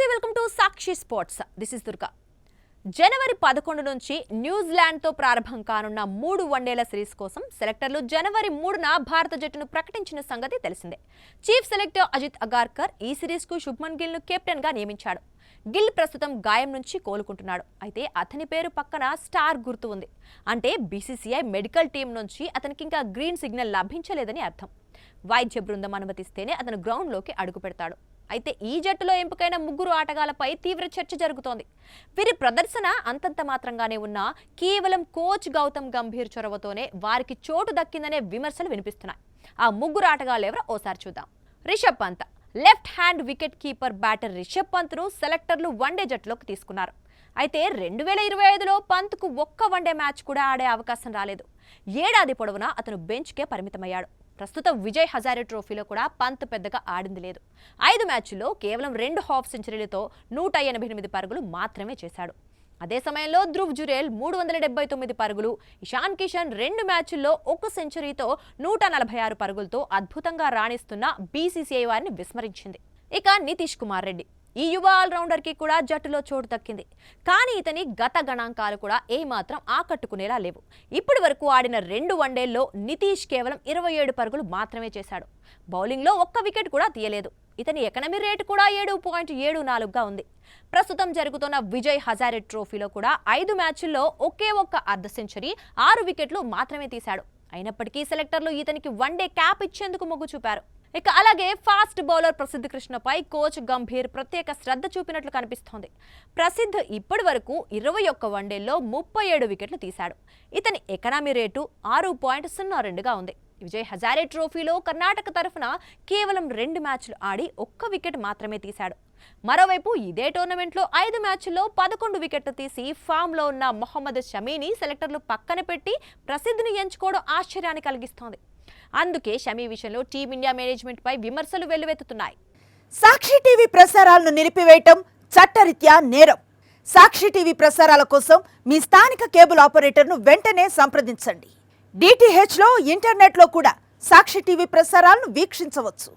నమస్తే, welcome to Sakshi sports. This is Durga. జనవరి 11 నుంచి న్యూజిలాండ్తో ప్రారంభం కానున్న 3 వన్డేల సిరీస్ కోసం సెలెక్టర్లు జనవరి 3న భారత జట్టును ప్రకటించిన సంగతి తెలిసిందే. చీఫ్ సెలెక్టర్ అజిత్ అగార్కర్ ఈ సిరీస్కు శుభ్మన్ గిల్ను కెప్టెన్గా నియమించాడు. గిల్ ప్రస్తుతం గాయం నుంచి కోలుకుంటున్నాడు. అయితే అతని పేరు పక్కన స్టార్ గుర్తు ఉంది. అంటే బీసీసీఐ మెడికల్ టీం నుంచి అతనికి ఇంకా గ్రీన్ సిగ్నల్ లభించలేదని అర్థం. వైద్య బృందం అనుమతిస్తేనే అతను గ్రౌండ్లోకి అడుగు పెడతాడు. అయితే ఈ జట్టులో ఎంపికైన 3 ఆటగాళ్లపై తీవ్ర చర్చ జరుగుతోంది. వీరి ప్రదర్శన అంతంత మాత్రంగానే ఉన్నా కేవలం కోచ్ గౌతమ్ గంభీర్ చొరవతోనే వారికి చోటు దక్కిందనే విమర్శలు వినిపిస్తున్నాయి. ఆ 3 ఆటగాళ్లు ఎవరో ఓసారి చూద్దాం. Rishabh Pant, left hand wicket keeper batter Rishabh పంత్ను సెలెక్టర్లు వన్డే జట్టులోకి తీసుకున్నారు. అయితే 2025లో పంత్కు ఒక్క వన్డే మ్యాచ్ కూడా ఆడే అవకాశం రాలేదు. ఏడాది పొడవునా అతను బెంచ్కే పరిమితమయ్యాడు. ప్రస్తుతం విజయ్ హజారే ట్రోఫీలో కూడా పంత్ పెద్దగా ఆడింది లేదు. 5 మ్యాచ్ల్లో కేవలం 2 హాఫ్ సెంచరీలతో 188 పరుగులు మాత్రమే చేశాడు. అదే సమయంలో ధ్రువ్ జురేల్ 379 పరుగులు, ఇషాన్ కిషన్ 2 మ్యాచ్ల్లో 1 సెంచరీతో 146 పరుగులతో అద్భుతంగా రాణిస్తున్న బీసీసీఐ వారిని విస్మరించింది. ఇక నితీష్ కుమార్ రెడ్డి, ఈ యువ ఆల్రౌండర్ కి కూడా జట్టులో చోటు దక్కింది. కానీ ఇతని గత గణాంకాలు కూడా ఏమాత్రం ఆకట్టుకునేలా లేవు. ఇప్పటి వరకు ఆడిన 2 వన్డేల్లో నితీష్ కేవలం 27 పరుగులు మాత్రమే చేశాడు. బౌలింగ్లో ఒక్క వికెట్ కూడా తీయలేదు. ఇతని ఎకనమీ రేటు కూడా 7.74గా ఉంది. ప్రస్తుతం జరుగుతున్న విజయ్ హజారే ట్రోఫీలో కూడా 5 మ్యాచ్ల్లో ఒకే ఒక్క అర్ధ సెంచరీ, 6 వికెట్లు మాత్రమే తీశాడు. అయినప్పటికీ సెలెక్టర్లు ఇతనికి వన్డే క్యాప్ ఇచ్చేందుకు మొగ్గు చూపారు. ఇక అలాగే ఫాస్ట్ బౌలర్ ప్రసిద్ధ్ కృష్ణపై కోచ్ గంభీర్ ప్రత్యేక శ్రద్ధ చూపినట్లు కనిపిస్తోంది. ప్రసిద్ధ్ ఇప్పటి వరకు 21 వన్డేల్లో 37 వికెట్లు తీశాడు. ఇతని ఎకనామీ రేటు 6.02గా ఉంది. విజయ్ హజారే ట్రోఫీలో కర్ణాటక తరఫున కేవలం 2 మ్యాచ్లు ఆడి 1 వికెట్ మాత్రమే తీశాడు. మరోవైపు ఇదే టోర్నమెంట్లో 5 మ్యాచ్ల్లో 11 వికెట్లు తీసి ఫామ్లో ఉన్న మొహమ్మద్ షమీని సెలెక్టర్లు పక్కన పెట్టి ప్రసిద్ధిని ఎంచుకోవడం ఆశ్చర్యాన్ని కలిగిస్తోంది. అందుకే షమీ విషయంలో టీమిండియా మేనేజ్మెంట్ పై విమర్శలు వెల్లువెత్తుతున్నాయి. సాక్షి టీవీ ప్రసారాలను నిలిపివేయటం చట్టరీత్యా నేరం. సాక్షి టీవీ ప్రసారాల కోసం మీ స్థానిక కేబుల్ ఆపరేటర్ను వెంటనే సంప్రదించండి. DTHలో, ఇంటర్నెట్లో కూడా సాక్షి టీవీ ప్రసారాలను వీక్షించవచ్చు.